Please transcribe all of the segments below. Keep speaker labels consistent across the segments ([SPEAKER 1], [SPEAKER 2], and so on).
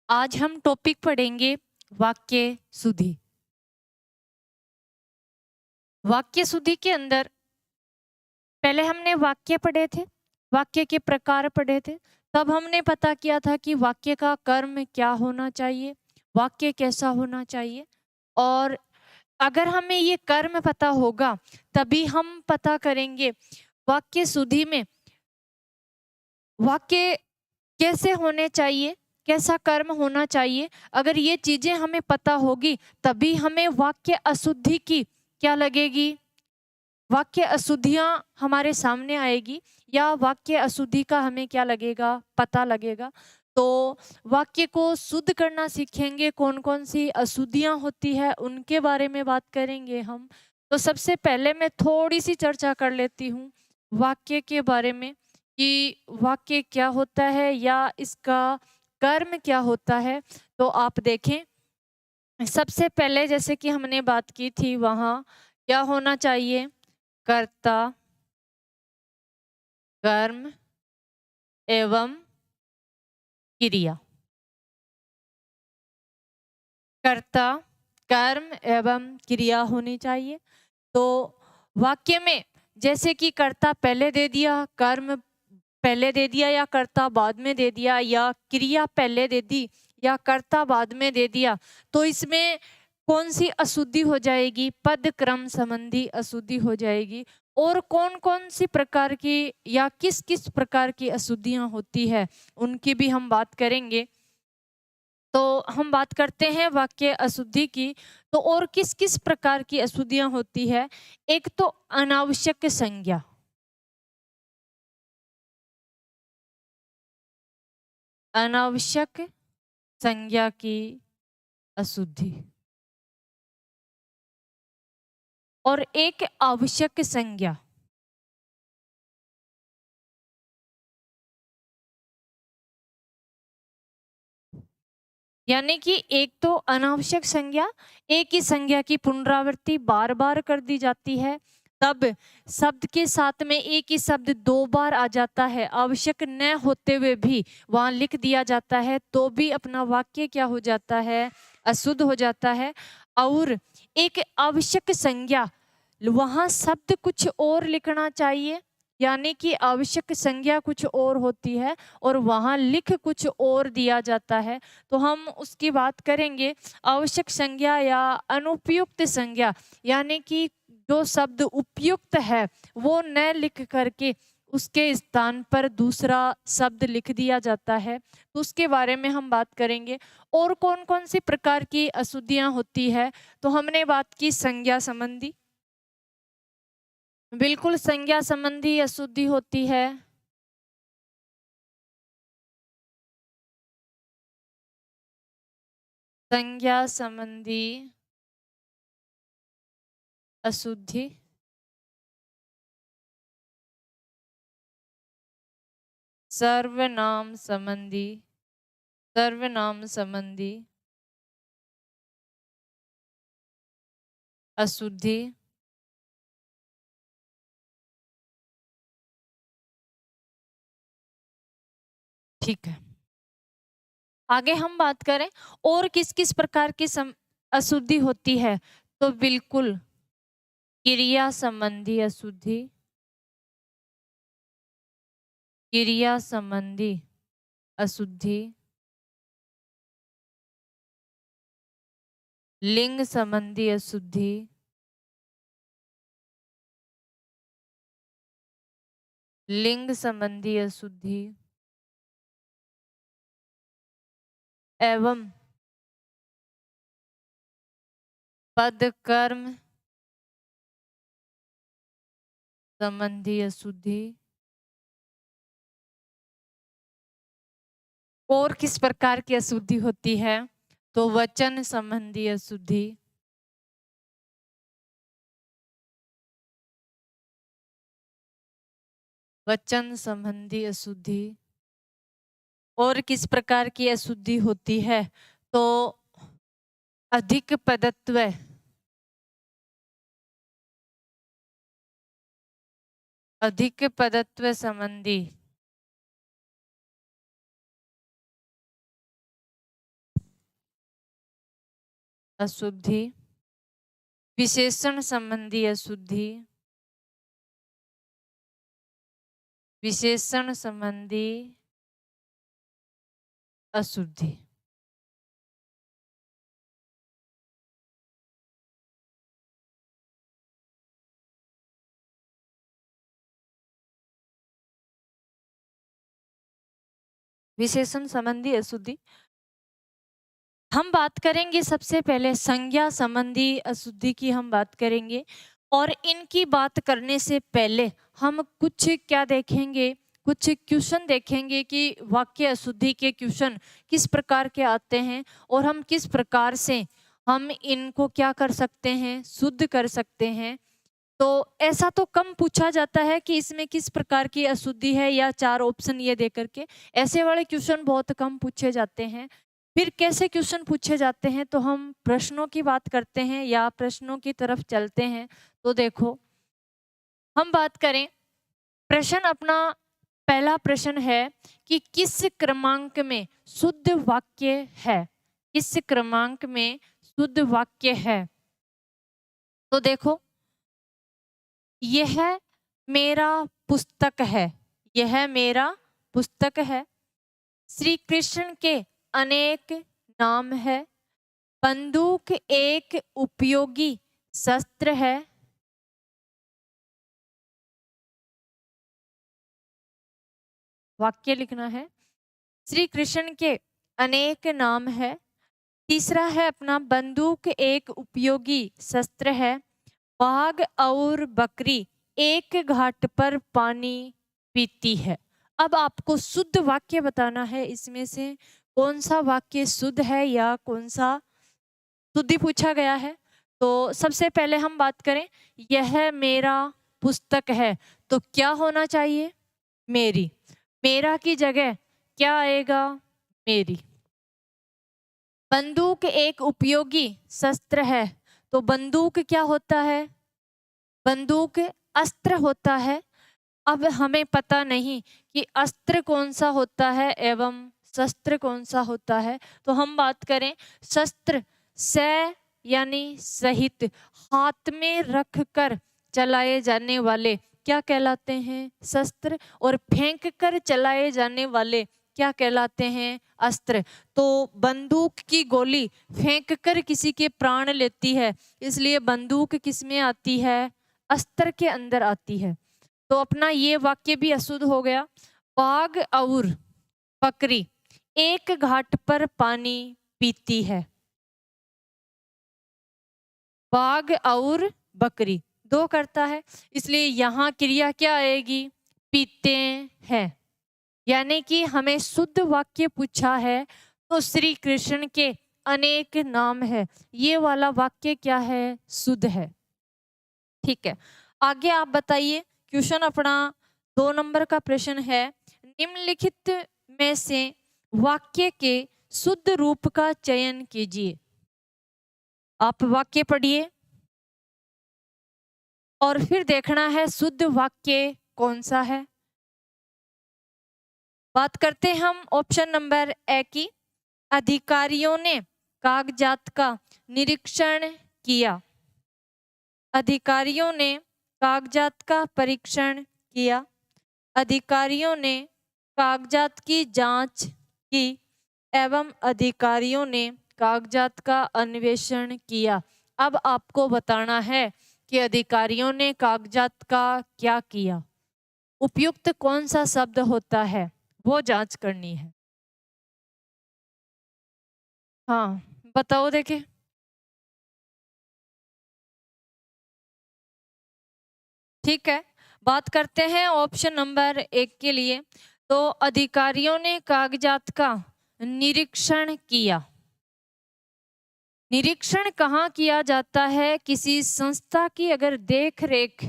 [SPEAKER 1] आज हम टॉपिक पढ़ेंगे वाक्य शुद्धि। वाक्य शुद्धि के अंदर पहले हमने वाक्य पढ़े थे, वाक्य के प्रकार पढ़े थे। तब हमने पता किया था कि वाक्य का कर्म क्या होना चाहिए, वाक्य कैसा होना चाहिए। और अगर हमें ये कर्म पता होगा तभी हम पता करेंगे वाक्य शुद्धि में वाक्य कैसे होने चाहिए, कैसा कर्म होना चाहिए। अगर ये चीजें हमें पता होगी तभी हमें वाक्य अशुद्धि की क्या लगेगी, वाक्य अशुद्धियां हमारे सामने आएगी या वाक्य अशुद्धि का हमें क्या लगेगा, पता लगेगा। तो वाक्य को शुद्ध करना सीखेंगे, कौन कौन सी अशुद्धियां होती है उनके बारे में बात करेंगे हम। तो सबसे पहले मैं थोड़ी सी चर्चा कर लेती हूँ वाक्य के बारे में कि वाक्य क्या होता है या इसका कर्म क्या होता है। तो आप देखें, सबसे पहले जैसे कि हमने बात की थी वहाँ क्या होना चाहिए, कर्ता, कर्म एवं क्रिया। कर्ता, कर्म एवं क्रिया होनी चाहिए। तो वाक्य में जैसे कि कर्ता पहले दे दिया, कर्म पहले दे दिया या कर्ता बाद में दे दिया, या क्रिया पहले दे दी या कर्ता बाद में दे दिया, तो इसमें कौन सी अशुद्धि हो जाएगी, पद क्रम संबंधी अशुद्धि हो जाएगी। और कौन कौन सी प्रकार की या किस किस प्रकार की अशुद्धियां होती है उनकी भी हम बात करेंगे। तो हम बात करते हैं वाक्य अशुद्धि की। तो और किस किस प्रकार की अशुद्धियां होती है। एक तो अनावश्यक संज्ञा, अनावश्यक संज्ञा की अशुद्धि, और एक आवश्यक संज्ञा। यानी कि एक तो अनावश्यक संज्ञा, एक ही संज्ञा की पुनरावृत्ति बार बार कर दी जाती है। तब शब्द के साथ में एक ही शब्द दो बार आ जाता है, आवश्यक न होते हुए भी वहां लिख दिया जाता है, तो भी अपना वाक्य क्या हो जाता है, अशुद्ध हो जाता है। और एक आवश्यक संज्ञा, वहां शब्द कुछ और लिखना चाहिए, यानी कि आवश्यक संज्ञा कुछ और होती है और वहां लिख कुछ और दिया जाता है। तो हम उसकी बात करेंगे। आवश्यक संज्ञा या अनुपयुक्त संज्ञा, यानी कि जो शब्द उपयुक्त है वो न लिख करके उसके स्थान पर दूसरा शब्द लिख दिया जाता है, तो उसके बारे में हम बात करेंगे। और कौन कौन सी प्रकार की अशुद्धियां होती है। तो हमने बात की संज्ञा संबंधी, बिल्कुल संज्ञा संबंधी अशुद्धि होती है। संज्ञा संबंधी अशुद्धि, सर्वनाम संबंधी, सर्वनाम संबंधी अशुद्धि, ठीक है। आगे हम बात करें और किस किस प्रकार की अशुद्धि होती है। तो बिल्कुल क्रिया संबंधी अशुद्धि, क्रिया संबंधी अशुद्धि, लिंग संबंधी अशुद्धि, लिंग संबंधी अशुद्धि एवं पद कर्म संबंधी अशुद्धि। और किस प्रकार की अशुद्धि होती है। तो वचन संबंधी अशुद्धि, वचन संबंधी अशुद्धि। और किस प्रकार की अशुद्धि होती है। तो अधिक पदत्व, अधिक पदत्व संबंधी अशुद्धि, विशेषण संबंधी अशुद्धि, विशेषण संबंधी अशुद्धि। विशेषण संबंधी अशुद्धि हम बात करेंगे। सबसे पहले संज्ञा संबंधी अशुद्धि की हम बात करेंगे, और इनकी बात करने से पहले हम कुछ क्या देखेंगे, कुछ क्वेश्चन देखेंगे कि वाक्य अशुद्धि के क्वेश्चन किस प्रकार के आते हैं और हम किस प्रकार से हम इनको क्या कर सकते हैं, शुद्ध कर सकते हैं। तो ऐसा तो कम पूछा जाता है कि इसमें किस प्रकार की अशुद्धि है या 4 ऑप्शन ये दे करके, ऐसे वाले क्वेश्चन बहुत कम पूछे जाते हैं। फिर कैसे क्वेश्चन पूछे जाते हैं, तो हम प्रश्नों की बात करते हैं या प्रश्नों की तरफ चलते हैं। तो देखो, हम बात करें प्रश्न, अपना पहला प्रश्न है कि किस क्रमांक में शुद्ध वाक्य है, किस क्रमांक में शुद्ध वाक्य है। तो देखो, यह मेरा पुस्तक है, यह मेरा पुस्तक है। श्री कृष्ण के अनेक नाम है। बंदूक एक उपयोगी शस्त्र है। वाक्य लिखना है, श्री कृष्ण के अनेक नाम है। तीसरा है अपना, बंदूक एक उपयोगी शस्त्र है। बाघ और बकरी एक घाट पर पानी पीती है। अब आपको शुद्ध वाक्य बताना है, इसमें से कौन सा वाक्य शुद्ध है या कौन सा शुद्धि पूछा गया है। तो सबसे पहले हम बात करें, यह मेरा पुस्तक है, तो क्या होना चाहिए, मेरी। मेरा की जगह क्या आएगा, मेरी। बंदूक एक उपयोगी शस्त्र है, तो बंदूक क्या होता है, बंदूक अस्त्र होता है। अब हमें पता नहीं कि अस्त्र कौन सा होता है एवं शस्त्र कौन सा होता है। तो हम बात करें शस्त्र, से यानी सहित, हाथ में रख कर चलाए जाने वाले क्या कहलाते हैं, शस्त्र। और फेंक कर चलाए जाने वाले क्या कहलाते हैं, अस्त्र। तो बंदूक की गोली फेंक कर किसी के प्राण लेती है, इसलिए बंदूक किस में आती है, अस्त्र के अंदर आती है। तो अपना ये वाक्य भी अशुद्ध हो गया। बाघ और बकरी एक घाट पर पानी पीती है। बाघ और बकरी दो करता है, इसलिए यहाँ क्रिया क्या आएगी, पीते हैं। यानी कि हमें शुद्ध वाक्य पूछा है, तो श्री कृष्ण के अनेक नाम है, ये वाला वाक्य क्या है, शुद्ध है। ठीक है, आगे आप बताइए। क्वेश्चन अपना 2 नंबर का प्रश्न है, निम्नलिखित में से वाक्य के शुद्ध रूप का चयन कीजिए। आप वाक्य पढ़िए और फिर देखना है शुद्ध वाक्य कौन सा है। बात करते हैं हम ऑप्शन नंबर ए की, अधिकारियों ने कागजात का निरीक्षण किया। अधिकारियों ने कागजात का परीक्षण किया। अधिकारियों ने कागजात की जांच की एवं अधिकारियों ने कागजात का अन्वेषण किया। अब आपको बताना है कि अधिकारियों ने कागजात का क्या किया, उपयुक्त कौन सा शब्द होता है, वो जांच करनी है। हाँ बताओ, देखे। ठीक है, बात करते हैं ऑप्शन नंबर 1 के लिए। तो अधिकारियों ने कागजात का निरीक्षण किया। निरीक्षण कहाँ किया जाता है, किसी संस्था की अगर देख रेख,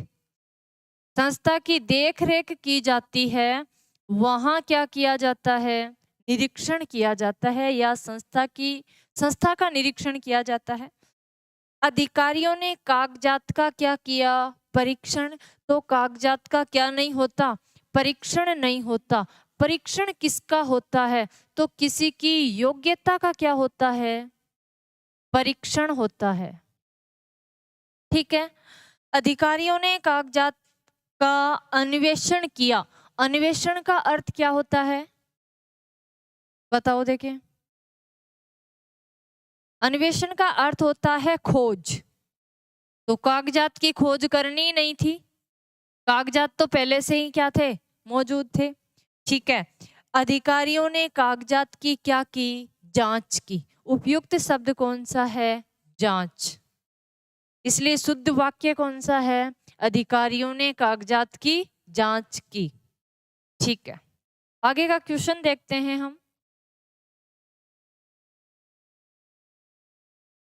[SPEAKER 1] संस्था की देख रेख की जाती है, वहां क्या किया जाता है, निरीक्षण किया जाता है, या संस्था का निरीक्षण किया जाता है। अधिकारियों ने कागजात का क्या किया, परीक्षण। तो कागजात का क्या नहीं होता, परीक्षण नहीं होता। परीक्षण किसका होता है, तो किसी की योग्यता का क्या होता है, परीक्षण होता है। ठीक है। अधिकारियों ने कागजात का अन्वेषण किया। अन्वेषण का अर्थ क्या होता है, बताओ देखें। अन्वेषण का अर्थ होता है खोज। तो कागजात की खोज करनी नहीं थी, कागजात तो पहले से ही क्या थे, मौजूद थे। ठीक है। अधिकारियों ने कागजात की क्या की, जांच की। उपयुक्त शब्द कौन सा है, जांच। इसलिए शुद्ध वाक्य कौन सा है, अधिकारियों ने कागजात की जांच की। ठीक है, आगे का क्वेश्चन देखते हैं हम।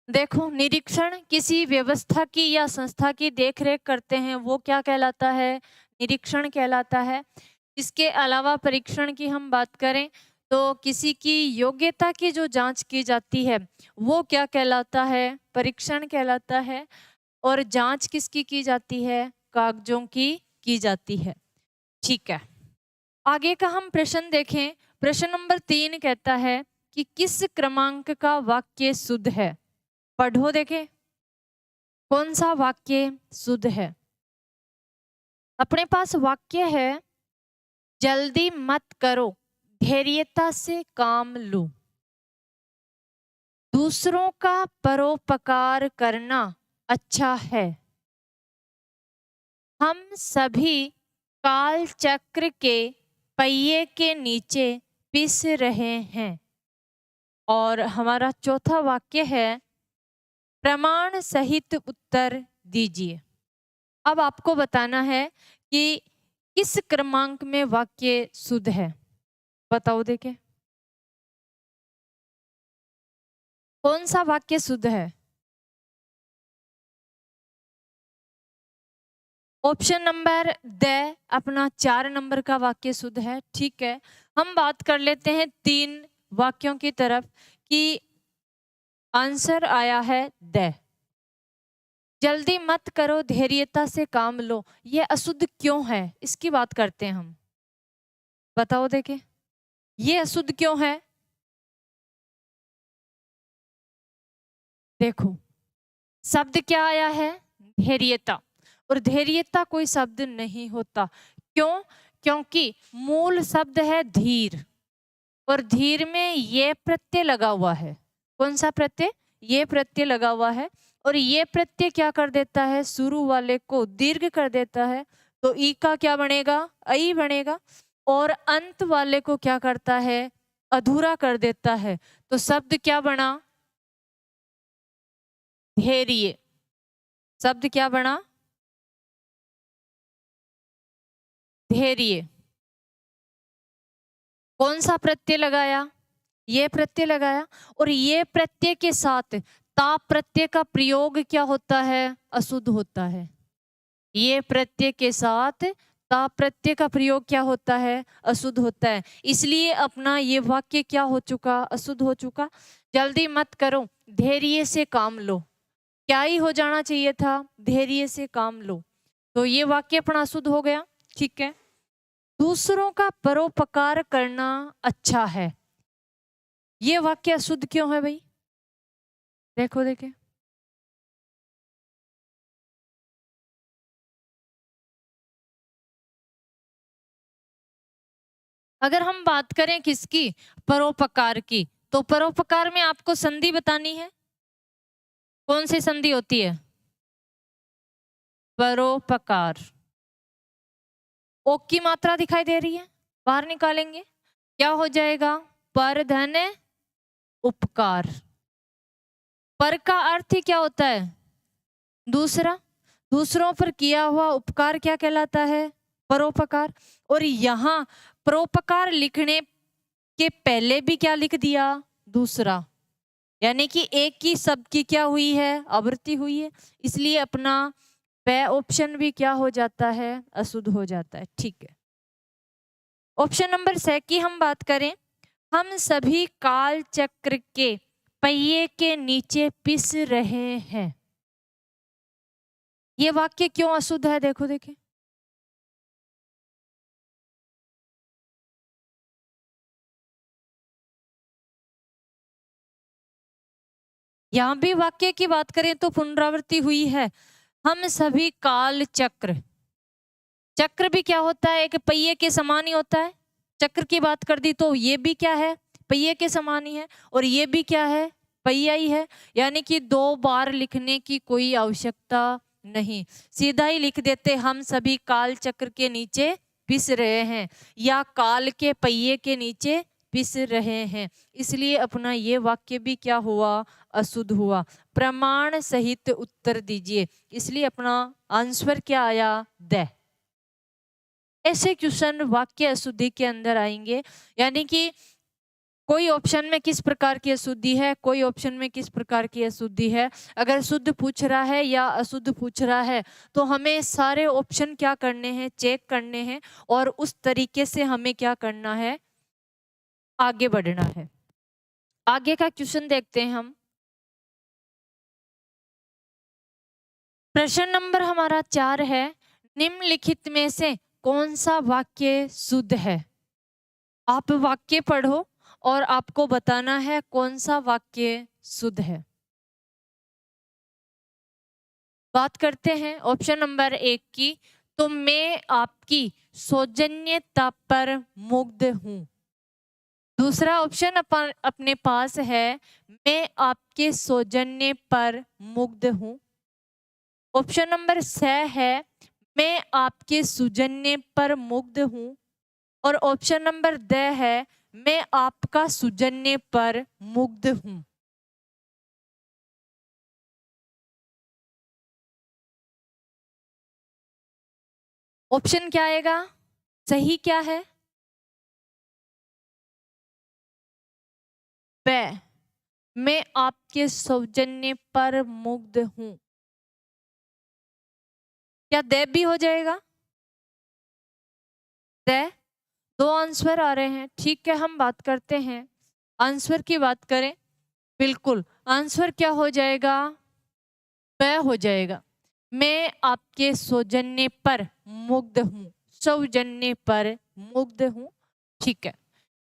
[SPEAKER 1] देखो, निरीक्षण किसी व्यवस्था की या संस्था की देखरेख करते हैं, वो क्या कहलाता है, निरीक्षण कहलाता है। इसके अलावा परीक्षण की हम बात करें तो किसी की योग्यता की जो जांच की जाती है वो क्या कहलाता है, परीक्षण कहलाता है। और जांच किसकी की जाती है, कागजों की जाती है। ठीक है, आगे का हम प्रश्न देखें। प्रश्न नंबर 3 कहता है कि किस क्रमांक का वाक्य शुद्ध है। पढ़ो देखें, कौन सा वाक्य शुद्ध है। अपने पास वाक्य है, जल्दी मत करो, धैर्यता से काम लो, दूसरों का परोपकार करना अच्छा है, हम सभी काल चक्र के पहिए के नीचे पिस रहे हैं। और हमारा चौथा वाक्य है, प्रमाण सहित उत्तर दीजिए। अब आपको बताना है कि किस क्रमांक में वाक्य शुद्ध है, बताओ देखे, कौन सा वाक्य शुद्ध है। ऑप्शन नंबर द अपना 4 नंबर का वाक्य शुद्ध है। ठीक है, हम बात कर लेते हैं 3 वाक्यों की तरफ कि आंसर आया है द। जल्दी मत करो, धैर्यता से काम लो, ये अशुद्ध क्यों है, इसकी बात करते हैं हम। बताओ देखे, ये अशुद्ध क्यों है। देखो, शब्द क्या आया है, धैर्यता। और धैर्यता कोई शब्द नहीं होता। क्यों, क्योंकि मूल शब्द है धीर, और धीर में ये प्रत्यय लगा हुआ है। कौन सा प्रत्यय, ये प्रत्यय लगा हुआ है। और ये प्रत्यय क्या कर देता है, शुरू वाले को दीर्घ कर देता है। तो ई का क्या बनेगा, ऐ बनेगा। और अंत वाले को क्या करता है, अधूरा कर देता है। तो शब्द क्या बना, धैर्य। शब्द क्या बना, धैर्य। कौन सा प्रत्यय लगाया, ये प्रत्यय लगाया। और ये प्रत्यय के साथ ताप प्रत्यय का प्रयोग क्या होता है, अशुद्ध होता है। ये प्रत्यय के साथ ताप प्रत्यय का प्रयोग क्या होता है, अशुद्ध होता है। इसलिए अपना ये वाक्य क्या हो चुका, अशुद्ध हो चुका। जल्दी मत करो, धैर्य से काम लो, क्या ही हो जाना चाहिए था, धैर्य से काम लो। तो ये वाक्य अपना अशुद्ध हो गया। ठीक है, दूसरों का परोपकार करना अच्छा है, ये वाक्य अशुद्ध क्यों है भाई, देखो देखे। अगर हम बात करें किसकी, परोपकार की, तो परोपकार में आपको संधि बतानी है। कौन सी संधि होती है, परोपकार। ओक की मात्रा दिखाई दे रही है, बाहर निकालेंगे, क्या हो जाएगा, पर धन उपकार। पर का अर्थ ही क्या होता है, दूसरा। दूसरों पर किया हुआ उपकार क्या कहलाता है, परोपकार। और यहाँ परोपकार लिखने के पहले भी क्या लिख दिया, दूसरा। यानी कि एक ही शब्द की क्या हुई है, आवृत्ति हुई है। इसलिए अपना व ऑप्शन भी क्या हो जाता है, अशुद्ध हो जाता है। ठीक है, ऑप्शन नंबर 6 की हम बात करें, हम सभी काल चक्र के पहिए के नीचे पिस रहे हैं, ये वाक्य क्यों अशुद्ध है, देखो देखे। यहाँ भी वाक्य की बात करें तो पुनरावृत्ति हुई है। हम सभी काल चक्र, चक्र भी क्या होता है, एक पहिए के समान ही होता है। चक्र की बात कर दी तो ये भी क्या है, पहिए के समान ही है, और ये भी क्या है, पहिया ही है। यानी कि 2 बार लिखने की कोई आवश्यकता नहीं, सीधा ही लिख देते हम सभी काल चक्र के नीचे पिस रहे हैं, या काल के पहिए के नीचे पिस रहे हैं। इसलिए अपना ये वाक्य भी क्या हुआ, अशुद्ध हुआ। प्रमाण सहित उत्तर दीजिए। इसलिए अपना आंसर क्या आया, द। ऐसे क्वेश्चन वाक्य अशुद्धि के अंदर आएंगे, यानी कि कोई ऑप्शन में किस प्रकार की अशुद्धि है, कोई ऑप्शन में किस प्रकार की अशुद्धि है। अगर शुद्ध पूछ रहा है या अशुद्ध पूछ रहा है तो हमें सारे ऑप्शन क्या करने हैं, चेक करने हैं, और उस तरीके से हमें क्या करना है, आगे बढ़ना है। आगे का क्वेश्चन देखते हैं हम। प्रश्न नंबर हमारा 4 है, निम्नलिखित में से कौन सा वाक्य शुद्ध है। आप वाक्य पढ़ो और आपको बताना है कौन सा वाक्य शुद्ध है। बात करते हैं ऑप्शन नंबर 1 की, तो मैं आपकी सौजन्यता पर मुग्ध हूं। दूसरा ऑप्शन अपने पास है, मैं आपके सौजन्य पर मुग्ध हूं। ऑप्शन नंबर 6 है, मैं आपके सौजन्य पर मुग्ध हूं। और ऑप्शन नंबर द है, मैं आपका सौजन्य पर मुग्ध हूं। ऑप्शन क्या आएगा, सही क्या है, मैं आपके सौजन्य पर मुग्ध हूं। क्या दे भी हो जाएगा, दे। 2 आंसर आ रहे हैं, ठीक है। हम बात करते हैं आंसर की, बात करें, बिल्कुल आंसर क्या हो जाएगा, प हो जाएगा। मैं आपके सौजन्य पर मुग्ध हूं, सौजन्य पर मुग्ध हूं, ठीक है।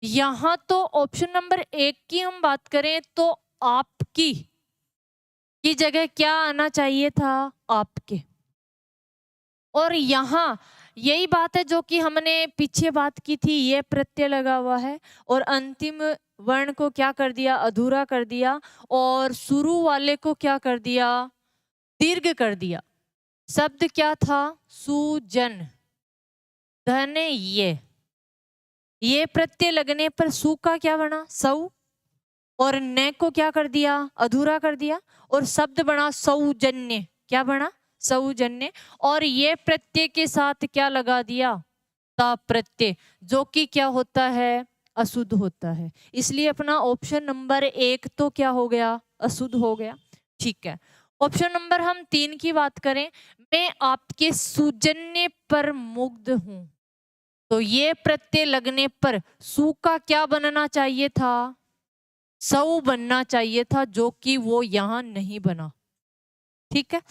[SPEAKER 1] यहाँ तो ऑप्शन नंबर 1 की हम बात करें तो आपकी की जगह क्या आना चाहिए था, आपके। और यहाँ यही बात है जो कि हमने पीछे बात की थी, ये प्रत्यय लगा हुआ है और अंतिम वर्ण को क्या कर दिया, अधूरा कर दिया, और शुरू वाले को क्या कर दिया, दीर्घ कर दिया। शब्द क्या था, सुजन, धन ये प्रत्यय लगने पर सु का क्या बना, सौ, और न को क्या कर दिया, अधूरा कर दिया, और शब्द बना सौजन्य, क्या बना, सौजन्य। और ये प्रत्यय के साथ क्या लगा दिया, ता प्रत्यय, जो कि क्या होता है, अशुद्ध होता है। इसलिए अपना ऑप्शन नंबर 1 तो क्या हो गया, अशुद्ध हो गया, ठीक है। ऑप्शन नंबर हम 3 की बात करें, मैं आपके सौजन्य पर मुग्ध हूं, तो ये प्रत्यय लगने पर सु का क्या बनना चाहिए था, सौ बनना चाहिए था, जो कि वो यहां नहीं बना, ठीक है।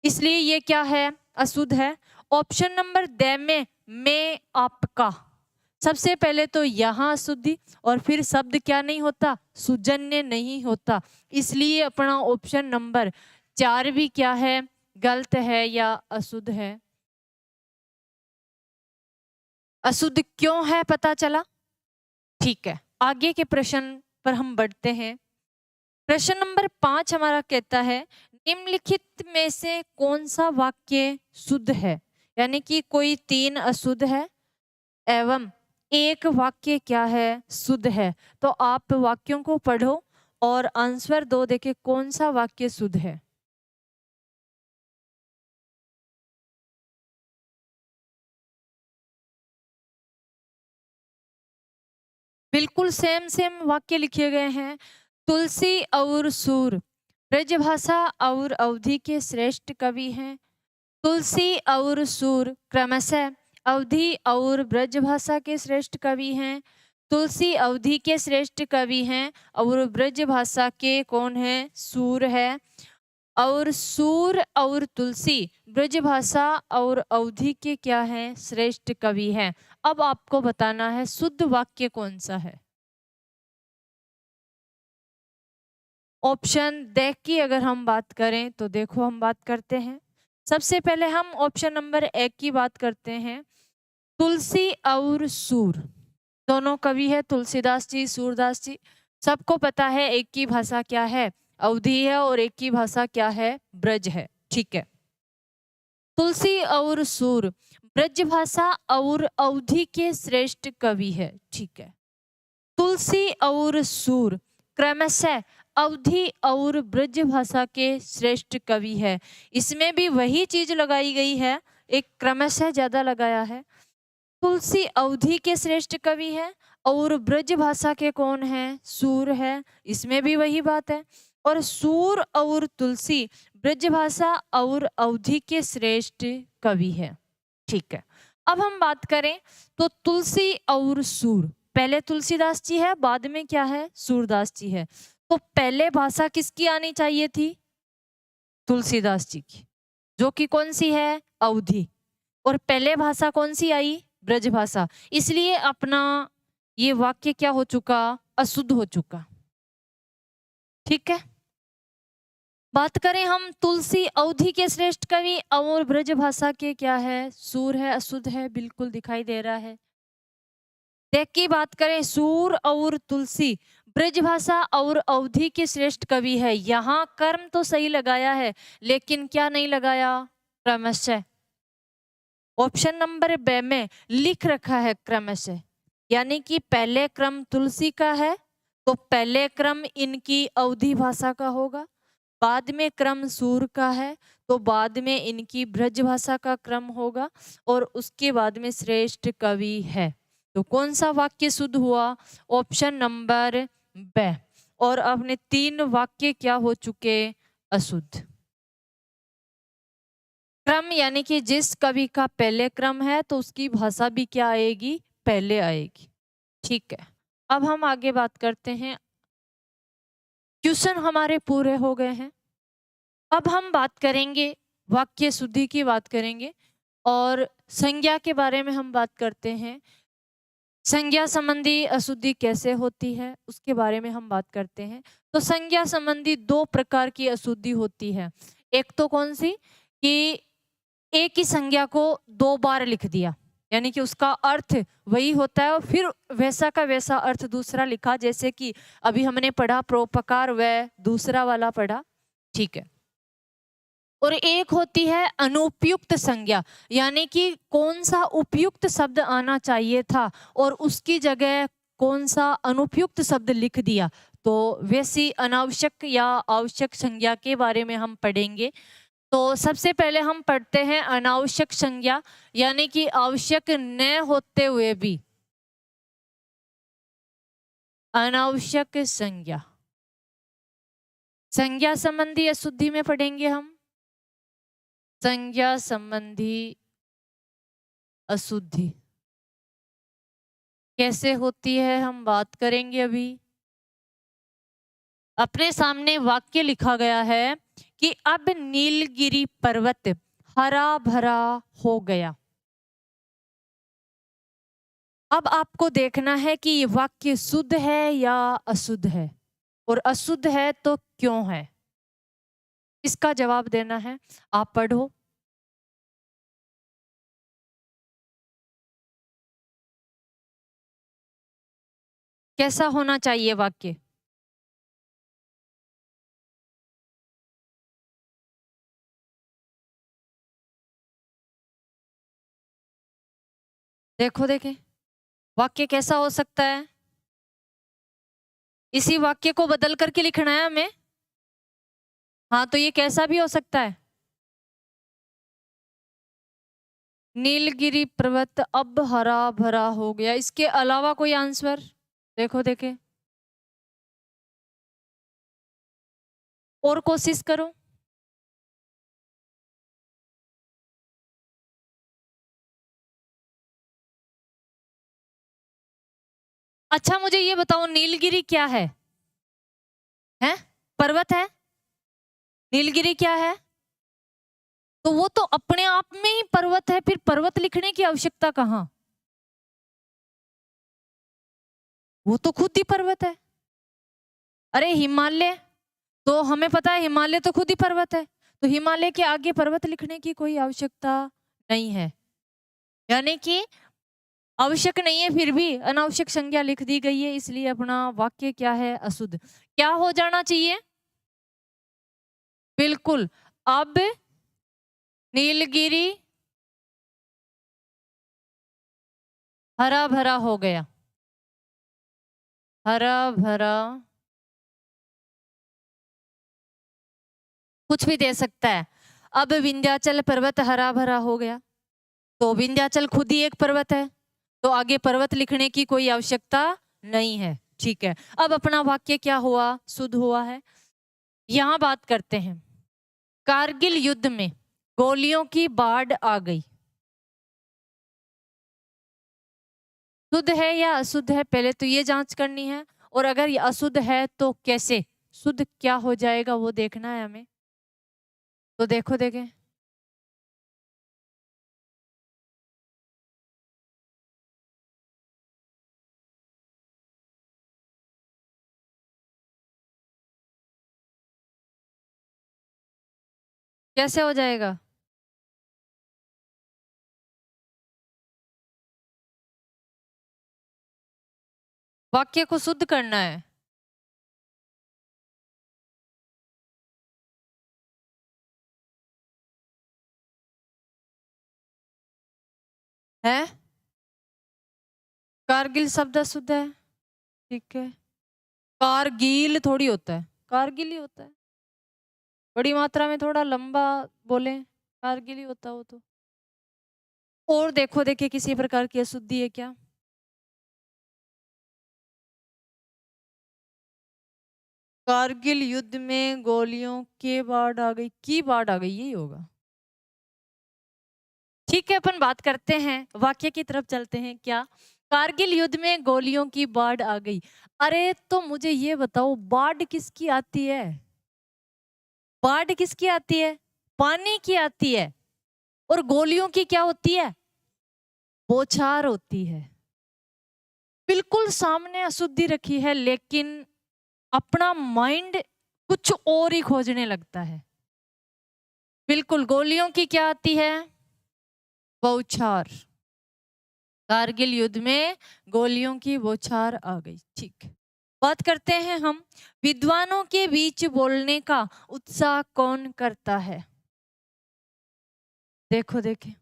[SPEAKER 1] इसलिए ये क्या है, अशुद्ध है। ऑप्शन नंबर द में मैं आपका, सबसे पहले तो यहाँ अशुद्धि, और फिर शब्द क्या नहीं होता, सुजन्य नहीं होता। इसलिए अपना ऑप्शन नंबर 4 भी क्या है, गलत है या अशुद्ध है। अशुद्ध क्यों है पता चला, ठीक है। आगे के प्रश्न पर हम बढ़ते हैं। प्रश्न नंबर 5 हमारा कहता है, निम्नलिखित में से कौन सा वाक्य शुद्ध है। यानी कि कोई 3 अशुद्ध है एवं 1 वाक्य क्या है, शुद्ध है। तो आप वाक्यों को पढ़ो और आंसर दो, देखे कौन सा वाक्य शुद्ध है। बिल्कुल सेम वाक्य लिखे गए हैं। तुलसी और सूर ब्रजभाषा और अवधि के श्रेष्ठ कवि हैं। तुलसी और सूर क्रमशः अवधि और ब्रजभाषा के श्रेष्ठ कवि हैं। तुलसी अवधि के श्रेष्ठ कवि हैं और ब्रजभाषा के कौन है, सूर है। और सूर और तुलसी ब्रजभाषा और अवधि के क्या हैं, श्रेष्ठ कवि हैं। अब आपको बताना है शुद्ध वाक्य कौन सा है। ऑप्शन देख की अगर हम बात करें तो देखो हम बात करते हैं। सबसे पहले हम ऑप्शन नंबर 1 की बात करते हैं। तुलसी और सूर दोनों कवि है, तुलसीदास जी, सूरदास जी। सबको पता है एक की भाषा क्या है, अवधी है, और एक की भाषा क्या है, ब्रज है। ठीक है। तुलसी और सूर ब्रज भाषा और अवधी के श्रेष्ठ कवि है। ठीक है। तुलसी और सूर क्रमशः अवधी और ब्रज भाषा के श्रेष्ठ कवि है। इसमें भी वही चीज लगाई गई है, एक क्रमशः ज्यादा लगाया है। तुलसी अवधी के श्रेष्ठ कवि है और ब्रज भाषा के कौन है, सूर है। इसमें भी वही बात है। और सूर और तुलसी ब्रज भाषा और अवधी के श्रेष्ठ कवि है। ठीक है। अब हम बात करें तो तुलसी और सूर, पहले तुलसीदास जी है, बाद में क्या है, सूरदास जी है। तो पहले भाषा किसकी आनी चाहिए थी, तुलसीदास जी की, जो कि कौन सी है, अवधी। और पहले भाषा कौन सी आई, ब्रज भाषा। इसलिए अपना ये वाक्य क्या हो चुका, अशुद्ध हो चुका। ठीक है। बात करें हम तुलसी अवधी के श्रेष्ठ कवि और ब्रज भाषा के क्या है, सूर है, अशुद्ध है, बिल्कुल दिखाई दे रहा है। देख की बात करें, सूर और तुलसी ब्रज भाषा और अवधी के श्रेष्ठ कवि है। यहाँ कर्म तो सही लगाया है, लेकिन क्या नहीं लगाया, क्रमशः। ऑप्शन नंबर बे में लिख रखा है क्रमशः, यानी कि पहले क्रम तुलसी का है तो पहले क्रम इनकी अवधी भाषा का होगा, बाद में क्रम सूर का है तो बाद में इनकी ब्रज भाषा का क्रम होगा, और उसके बाद में श्रेष्ठ कवि है। तो कौन सा वाक्य शुद्ध हुआ, ऑप्शन नंबर बे। और अपने 3 वाक्य क्या हो चुके, अशुद्ध। क्रम यानी कि जिस कवि का पहले क्रम है तो उसकी भाषा भी क्या आएगी, पहले आएगी। ठीक है। अब हम आगे बात करते हैं। क्वेश्चन हमारे पूरे हो गए हैं। अब हम बात करेंगे, वाक्य शुद्धि की बात करेंगे और संज्ञा के बारे में हम बात करते हैं। संज्ञा संबंधी अशुद्धि कैसे होती है उसके बारे में हम बात करते हैं। तो संज्ञा संबंधी 2 प्रकार की अशुद्धि होती है। एक तो कौन सी, कि एक ही संज्ञा को 2 बार लिख दिया, यानी कि उसका अर्थ वही होता है और फिर वैसा का वैसा अर्थ दूसरा लिखा, जैसे कि अभी हमने पढ़ा प्रोपकार, व दूसरा वाला पढ़ा। ठीक है। और एक होती है अनुपयुक्त संज्ञा, यानी कि कौन सा उपयुक्त शब्द आना चाहिए था और उसकी जगह कौन सा अनुपयुक्त शब्द लिख दिया। तो वैसी अनावश्यक या आवश्यक संज्ञा के बारे में हम पढ़ेंगे। तो सबसे पहले हम पढ़ते हैं अनावश्यक संज्ञा, यानी कि आवश्यक न होते हुए भी अनावश्यक संज्ञा। संज्ञा संबंधी अशुद्धि में पढ़ेंगे हम संज्ञा संबंधी अशुद्धि कैसे होती है, हम बात करेंगे अभी। अपने सामने वाक्य लिखा गया है कि अब नीलगिरी पर्वत हरा भरा हो गया। अब आपको देखना है कि ये वाक्य शुद्ध है या अशुद्ध है, और अशुद्ध है तो क्यों है, इसका जवाब देना है। आप पढ़ो। कैसा होना चाहिए वाक्य, देखो देखें वाक्य कैसा हो सकता है। इसी वाक्य को बदल करके लिखना है हमें। हाँ, तो ये कैसा भी हो सकता है। नीलगिरी पर्वत अब हरा भरा हो गया। इसके अलावा कोई आंसर देखो देखे, और कोशिश करो। अच्छा मुझे ये बताओ, नीलगिरी क्या है, हैं? पर्वत है। नीलगिरी क्या है, तो वो तो अपने आप में ही पर्वत है, फिर पर्वत लिखने की आवश्यकता कहाँ, वो तो खुद ही पर्वत है। अरे हिमालय, तो हमें पता है हिमालय तो खुद ही पर्वत है, तो हिमालय के आगे पर्वत लिखने की कोई आवश्यकता नहीं है, यानी कि आवश्यक नहीं है, फिर भी अनावश्यक संज्ञा लिख दी गई है, इसलिए अपना वाक्य क्या है, अशुद्ध। क्या हो जाना चाहिए? बिल्कुल। अब नीलगिरी हरा भरा हो गया, हरा भरा कुछ भी दे सकता है। अब विंध्याचल पर्वत हरा भरा हो गया, तो विंध्याचल खुद ही एक पर्वत है, तो आगे पर्वत लिखने की कोई आवश्यकता नहीं है। ठीक है, अब अपना वाक्य क्या हुआ, शुद्ध हुआ है। यहां बात करते हैं, कारगिल युद्ध में गोलियों की बाढ़ आ गई, शुद्ध है या अशुद्ध है, पहले तो ये जांच करनी है, और अगर ये अशुद्ध है तो कैसे, शुद्ध क्या हो जाएगा वो देखना है हमें। तो देखो देखें, कैसे हो जाएगा। वाक्य को शुद्ध करना है? कारगिल शब्द अशुद्ध है, ठीक है। कारगिल थोड़ी होता है, कारगिल ही होता है, बड़ी मात्रा में थोड़ा लंबा बोले, कारगिल ही होता है वो तो। और देखो देखिए किसी प्रकार की अशुद्धि है क्या, कारगिल युद्ध में गोलियों के बाढ़ आ गई, की बाढ़ आ गई, यही होगा। ठीक है, अपन बात करते हैं, वाक्य की तरफ चलते हैं। क्या, कारगिल युद्ध में गोलियों की बाढ़ आ गई। अरे तो मुझे ये बताओ, बाढ़ किसकी आती है, बाढ़ किसकी आती है, पानी की आती है, और गोलियों की क्या होती है, बौछार होती है। बिल्कुल सामने अशुद्धि रखी है, लेकिन अपना माइंड कुछ और ही खोजने लगता है। बिल्कुल, गोलियों की क्या आती है, बौछार, कारगिल युद्ध में गोलियों की बौछार आ गई। ठीक, बात करते हैं हम, विद्वानों के बीच बोलने का उत्साह कौन करता है। देखो देखें,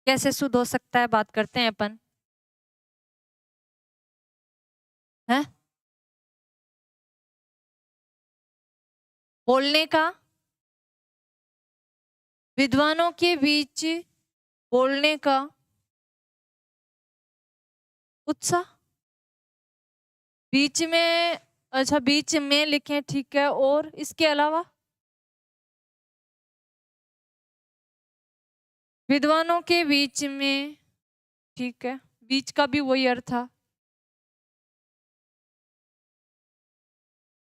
[SPEAKER 1] कैसे शुद्ध हो सकता है, बात करते हैं अपन, है बोलने का, विद्वानों के बीच बोलने का उत्साह, बीच में, अच्छा बीच में लिखें, ठीक है, और इसके अलावा विद्वानों के बीच में, ठीक है, बीच का भी वही अर्थ था।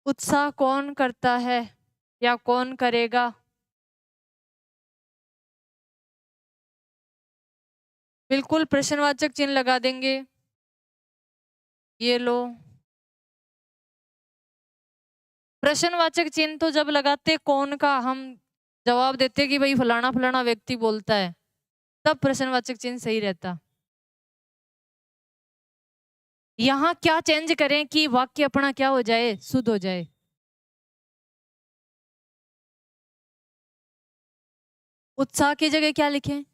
[SPEAKER 1] उत्साह कौन करता है या कौन करेगा, बिल्कुल प्रश्नवाचक चिन्ह लगा देंगे, ये लो। प्रश्नवाचक चिन्ह तो जब लगाते कौन का हम जवाब देते कि भाई फलाना फलाना व्यक्ति बोलता है, तब प्रश्नवाचक चिन्ह सही रहता। यहां क्या चेंज करें कि वाक्य अपना क्या हो जाए, शुद्ध हो जाए। उत्साह की जगह क्या लिखें,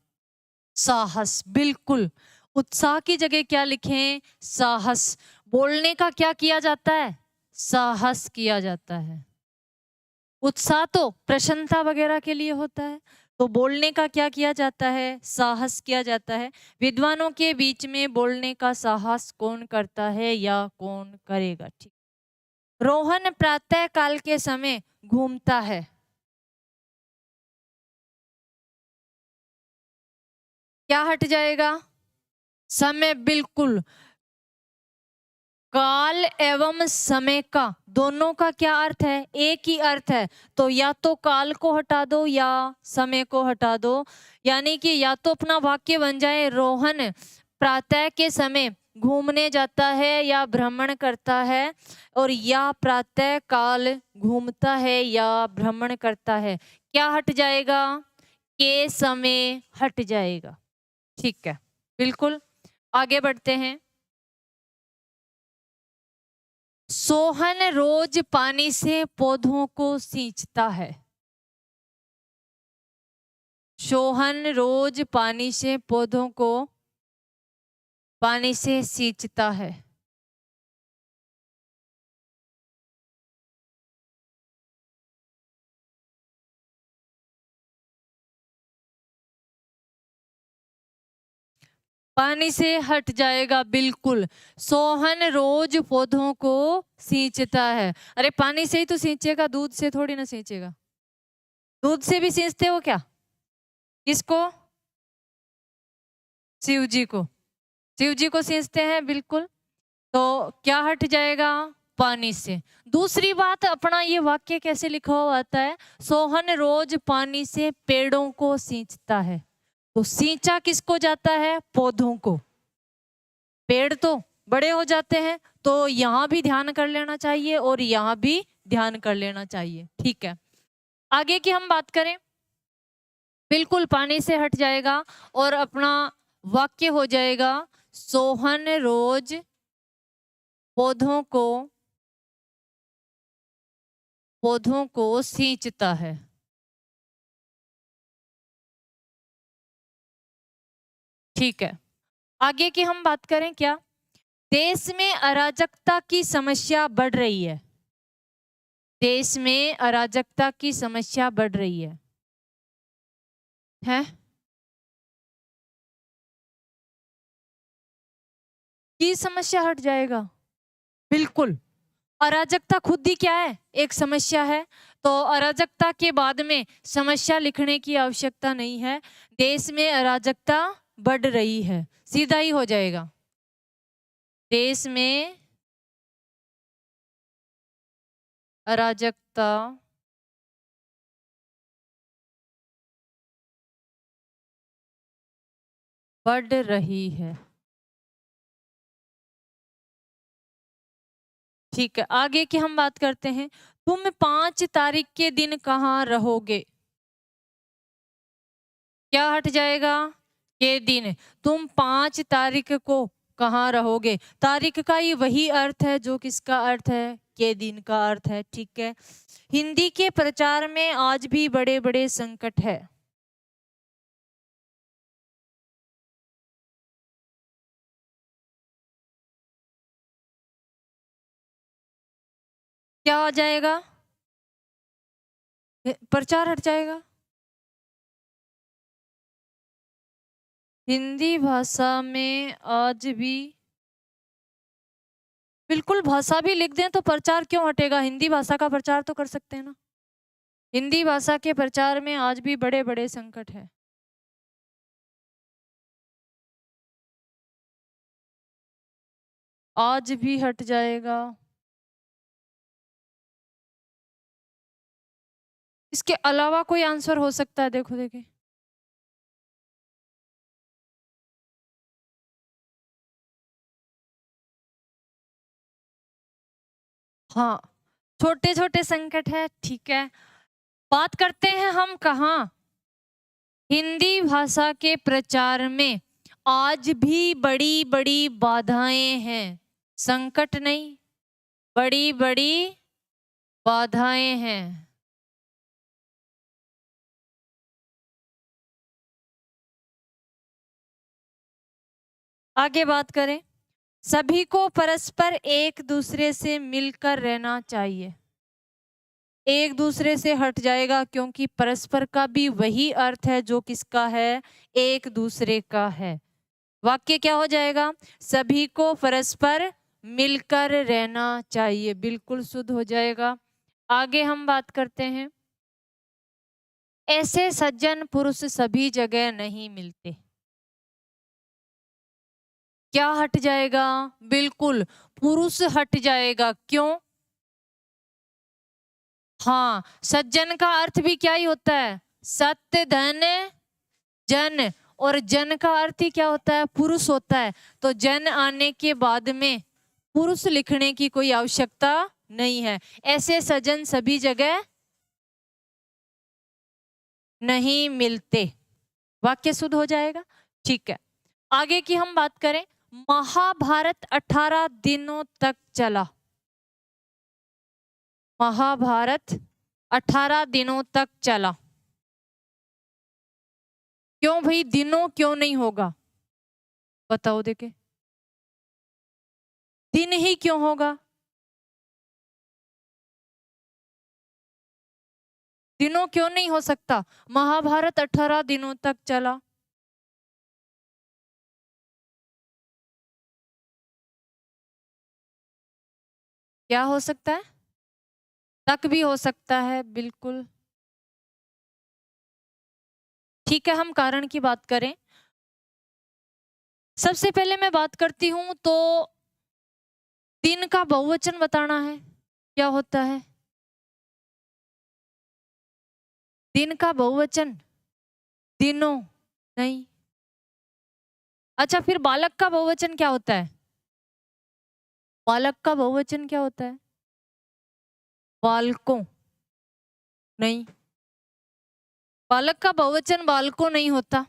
[SPEAKER 1] साहस, बिल्कुल, उत्साह की जगह क्या लिखें, साहस। बोलने का क्या किया जाता है, साहस किया जाता है। उत्साह तो प्रशंसा वगैरह के लिए होता है, तो बोलने का क्या किया जाता है, साहस किया जाता है। विद्वानों के बीच में बोलने का साहस कौन करता है या कौन करेगा। ठीक, रोहन प्रातः काल के समय घूमता है, क्या हट जाएगा, समय, बिल्कुल, काल एवं समय का दोनों का क्या अर्थ है, एक ही अर्थ है, तो या तो काल को हटा दो या समय को हटा दो, यानी कि या तो अपना वाक्य बन जाए रोहन प्रातः के समय घूमने जाता है या भ्रमण करता है, और या प्रातः काल घूमता है या भ्रमण करता है। क्या हट जाएगा? के समय हट जाएगा। ठीक है, बिल्कुल। आगे बढ़ते हैं। सोहन रोज पानी से पौधों को सींचता है। सोहन रोज पानी से पौधों को पानी से सींचता है। पानी से हट जाएगा, बिल्कुल। सोहन रोज पौधों को सींचता है। अरे पानी से ही तो सींचेगा, दूध से थोड़ी ना सींचेगा। दूध से भी सींचते हो क्या? किसको? शिव जी को। शिव जी को सींचते हैं, बिल्कुल। तो क्या हट जाएगा? पानी से। दूसरी बात, अपना ये वाक्य कैसे लिखा हुआ आता है? सोहन रोज पानी से पेड़ों को सींचता है। तो सींचा किसको जाता है? पौधों को। पेड़ तो बड़े हो जाते हैं, तो यहां भी ध्यान कर लेना चाहिए और यहां भी ध्यान कर लेना चाहिए। ठीक है, आगे की हम बात करें। बिल्कुल पानी से हट जाएगा और अपना वाक्य हो जाएगा, सोहन रोज पौधों को सींचता है। ठीक है, आगे की हम बात करें। क्या? देश में अराजकता की समस्या बढ़ रही है। देश में अराजकता की समस्या बढ़ रही है। की समस्या हट जाएगा, बिल्कुल। अराजकता खुद ही क्या है? एक समस्या है। तो अराजकता के बाद में समस्या लिखने की आवश्यकता नहीं है। देश में अराजकता बढ़ रही है, सीधा ही हो जाएगा। देश में अराजकता बढ़ रही है। ठीक है, आगे की हम बात करते हैं। तुम 5 तारीख के दिन कहाँ रहोगे? क्या हट जाएगा? के दिन। तुम 5 तारीख को कहाँ रहोगे? तारीख का ही वही अर्थ है जो किसका अर्थ है? के दिन का अर्थ है। ठीक है, हिंदी के प्रचार में आज भी बड़े बड़े संकट है। क्या हो जाएगा? प्रचार हट जाएगा। हिंदी भाषा में आज भी, बिल्कुल। भाषा भी लिख दें तो प्रचार क्यों हटेगा? हिंदी भाषा का प्रचार तो कर सकते हैं ना। हिंदी भाषा के प्रचार में आज भी बड़े बड़े संकट है। आज भी हट जाएगा। इसके अलावा कोई आंसर हो सकता है? देखो देखिए, हाँ, छोटे छोटे संकट है। ठीक है, बात करते हैं हम कहाँ? हिंदी भाषा के प्रचार में आज भी बड़ी बड़ी बाधाएं हैं। संकट नहीं, बड़ी बड़ी बाधाएं हैं। आगे बात करें। सभी को परस्पर एक दूसरे से मिलकर रहना चाहिए। एक दूसरे से हट जाएगा, क्योंकि परस्पर का भी वही अर्थ है जो किसका है? एक दूसरे का है। वाक्य क्या हो जाएगा? सभी को परस्पर मिलकर रहना चाहिए, बिल्कुल शुद्ध हो जाएगा। आगे हम बात करते हैं। ऐसे सज्जन पुरुष सभी जगह नहीं मिलते। क्या हट जाएगा? बिल्कुल, पुरुष हट जाएगा। क्यों? हाँ, सज्जन का अर्थ भी क्या ही होता है? सत्य, धन, जन। और जन का अर्थ ही क्या होता है? पुरुष होता है। तो जन आने के बाद में पुरुष लिखने की कोई आवश्यकता नहीं है। ऐसे सजन सभी जगह नहीं मिलते। वाक्य शुद्ध हो जाएगा। ठीक है, आगे की हम बात करें। महाभारत 18 दिनों तक चला। महाभारत 18 दिनों तक चला। क्यों भाई, दिनों क्यों नहीं होगा? बताओ देखे, दिन ही क्यों होगा? दिनों क्यों नहीं हो सकता? महाभारत 18 दिनों तक चला। क्या हो सकता है? तक भी हो सकता है, बिल्कुल ठीक है। हम कारण की बात करें, सबसे पहले मैं बात करती हूं तो दिन का बहुवचन बताना है। क्या होता है दिन का बहुवचन? दिनों नहीं। अच्छा, फिर बालक का बहुवचन क्या होता है? बालक का बहुवचन क्या होता है? बालकों नहीं। बालक का बहुवचन बालकों नहीं होता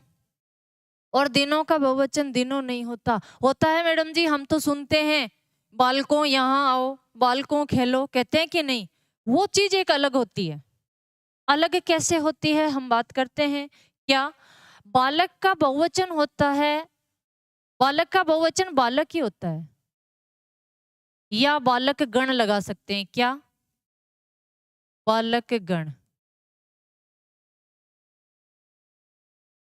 [SPEAKER 1] और दिनों का बहुवचन दिनों नहीं होता। होता है मैडम जी, हम तो सुनते हैं बालकों यहाँ आओ, बालकों खेलो, कहते हैं कि नहीं? वो चीज एक अलग होती है। अलग कैसे होती है हम बात करते हैं। क्या बालक का बहुवचन होता है? बालक का बहुवचन बालक ही होता है, या बालक गण लगा सकते हैं। क्या? बालक गण।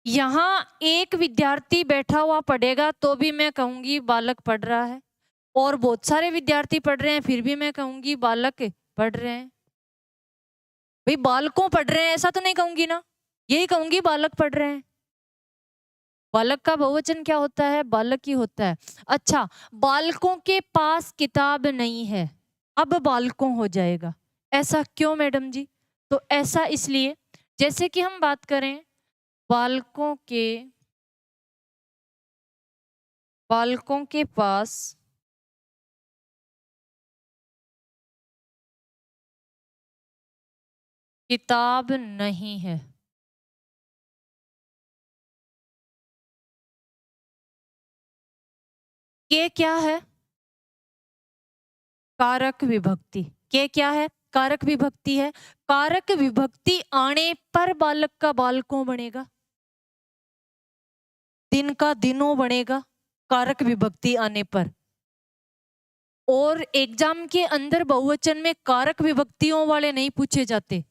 [SPEAKER 1] यहाँ एक विद्यार्थी बैठा हुआ पढ़ेगा तो भी मैं कहूंगी बालक पढ़ रहा है, और बहुत सारे विद्यार्थी पढ़ रहे हैं फिर भी मैं कहूंगी बालक पढ़ रहे हैं। भाई बालकों पढ़ रहे हैं ऐसा तो नहीं कहूंगी ना, यही कहूंगी बालक पढ़ रहे हैं। बालक का बहुवचन क्या होता है? बालक ही होता है। अच्छा, बालकों के पास किताब नहीं है, अब बालकों हो जाएगा। ऐसा क्यों मैडम जी? तो ऐसा इसलिए, जैसे कि हम बात करें बालकों के पास किताब नहीं है। के क्या है? कारक विभक्ति। के क्या है? कारक विभक्ति है। कारक विभक्ति आने पर बालक का बालकों बनेगा, दिन का दिनों बनेगा, कारक विभक्ति आने पर। और एग्जाम के अंदर बहुवचन में कारक विभक्तियों वाले नहीं पूछे जाते,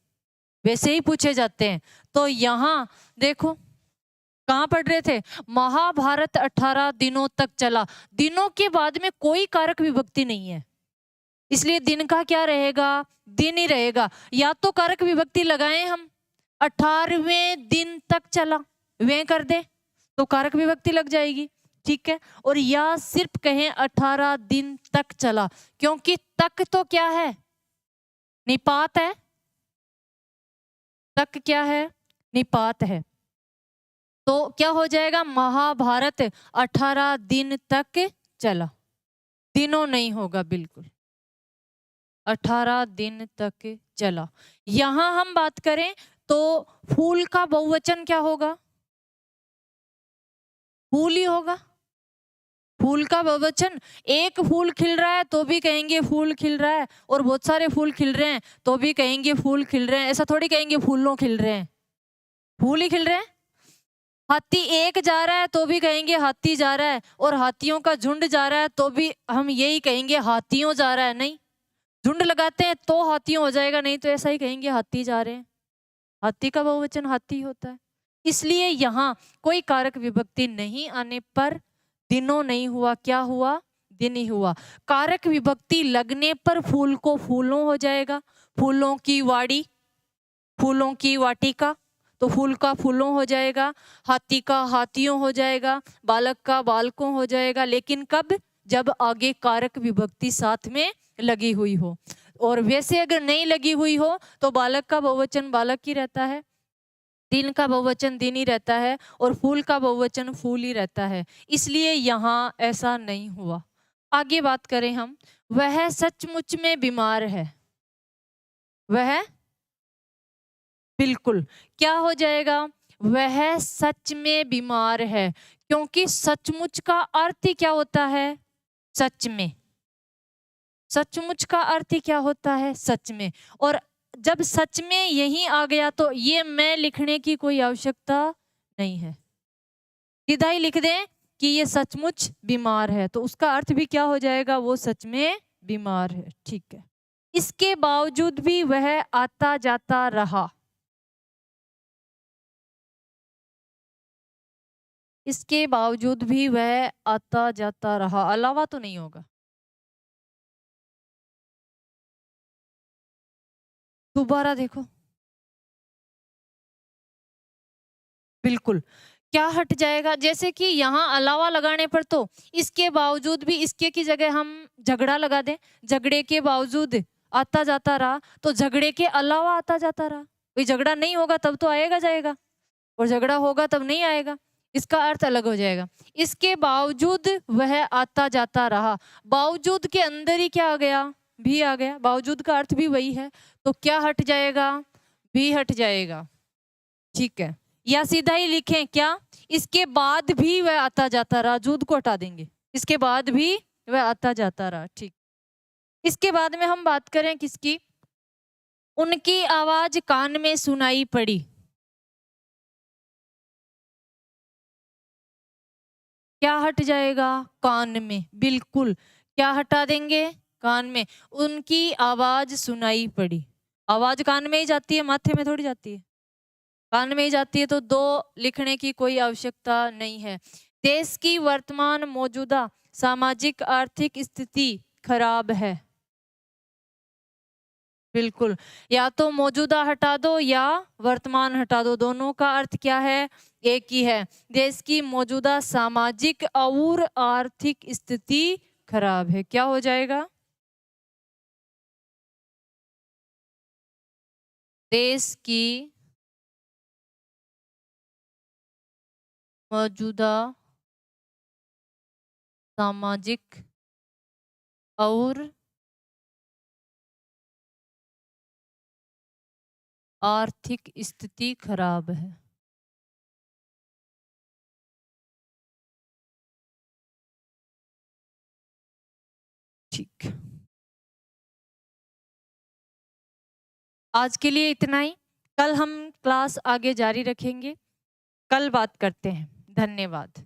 [SPEAKER 1] वैसे ही पूछे जाते हैं। तो यहाँ देखो कहाँ पढ़ रहे थे? महाभारत 18 दिनों तक चला। दिनों के बाद में कोई कारक विभक्ति नहीं है, इसलिए दिन का क्या रहेगा? दिन ही रहेगा। या तो कारक विभक्ति लगाएं हम, 18वें दिन तक चला, वे कर दे तो कारक विभक्ति लग जाएगी, ठीक है। और या सिर्फ कहें 18 दिन तक चला, क्योंकि तक तो क्या है? निपात है। तक क्या है? निपात है। तो क्या हो जाएगा? महाभारत 18 दिन तक चला। दिनों नहीं होगा, बिल्कुल 18 दिन तक चला। यहां हम बात करें तो फूल का बहुवचन क्या होगा? फूल ही होगा। फूल का बहुवचन, एक फूल खिल रहा है तो भी कहेंगे फूल खिल रहा है, और बहुत सारे फूल खिल रहे हैं तो भी कहेंगे फूल खिल रहे हैं। ऐसा थोड़ी कहेंगे फूलों खिल रहे हैं, फूल ही खिल रहे हैं। हाथी एक जा रहा है तो भी कहेंगे हाथी जा रहा है, और हाथियों का झुंड जा रहा है तो भी हम यही कहेंगे हाथियों जा रहा है। नहीं, झुंड लगाते हैं तो हाथियों हो जाएगा, नहीं तो ऐसा ही कहेंगे हाथी जा रहे हैं। हाथी का बहुवचन हाथी होता है। इसलिए यहाँ कोई कारक विभक्ति नहीं आने पर दिनों नहीं हुआ, क्या हुआ? दिन ही हुआ। कारक विभक्ति लगने पर फूल को फूलों हो जाएगा। फूलों की वाड़ी, फूलों की वाटिका, तो फूल का फूलों हो जाएगा। हाथी का हाथियों हो जाएगा। बालक का बालकों हो जाएगा। लेकिन कब? जब आगे कारक विभक्ति साथ में लगी हुई हो। और वैसे अगर नहीं लगी हुई हो तो बालक का बहुवचन बालक ही रहता है। दिन का बहुवचन दिन ही रहता है और फूल का बहुवचन फूल ही रहता है, इसलिए यहाँ ऐसा नहीं हुआ। आगे बात करें हम, वह सचमुच में बीमार है। वह बिल्कुल क्या हो जाएगा, वह सच में बीमार है, क्योंकि सचमुच का अर्थ ही क्या होता है, सच में। सचमुच का अर्थ ही क्या होता है, सच में। और जब सच में यही आ गया तो ये मैं लिखने की कोई आवश्यकता नहीं है, सीधा ही लिख दें कि ये सचमुच बीमार है, तो उसका अर्थ भी क्या हो जाएगा, वो सच में बीमार है। ठीक है, इसके बावजूद भी वह आता जाता रहा। इसके बावजूद भी वह आता जाता रहा, अलावा तो नहीं होगा। दोबारा देखो, बिल्कुल क्या हट जाएगा, जैसे कि यहाँ अलावा लगाने पर तो इसके बावजूद भी, इसके की जगह हम झगड़ा लगा दें, झगड़े के बावजूद आता जाता रहा, तो झगड़े के अलावा आता जाता रहा। कोई झगड़ा नहीं होगा तब तो आएगा जाएगा, और झगड़ा होगा तब नहीं आएगा, इसका अर्थ अलग हो जाएगा। इसके बावजूद वह आता जाता रहा, बावजूद के अंदर ही क्या आ गया, भी आ गया, बावजूद का अर्थ भी वही है, तो क्या हट जाएगा, भी हट जाएगा। ठीक है, या सीधा ही लिखें क्या, इसके बाद भी वह आता जाता रहा, जूद को हटा देंगे, इसके बाद भी वह आता जाता रहा। ठीक, इसके बाद में हम बात करें किसकी, उनकी आवाज कान में सुनाई पड़ी। क्या हट जाएगा, कान में, बिल्कुल क्या हटा देंगे, कान में। उनकी आवाज सुनाई पड़ी, आवाज कान में ही जाती है, माथे में थोड़ी जाती है, कान में ही जाती है, तो दो लिखने की कोई आवश्यकता नहीं है। देश की वर्तमान मौजूदा सामाजिक आर्थिक स्थिति खराब है, बिल्कुल, या तो मौजूदा हटा दो या वर्तमान हटा दो, दोनों का अर्थ क्या है, एक ही है। देश की मौजूदा सामाजिक और आर्थिक स्थिति खराब है, क्या हो जाएगा, देश की मौजूदा सामाजिक और आर्थिक स्थिति खराब है। ठीक, आज के लिए इतना ही, कल हम क्लास आगे जारी रखेंगे, कल बात करते हैं। धन्यवाद।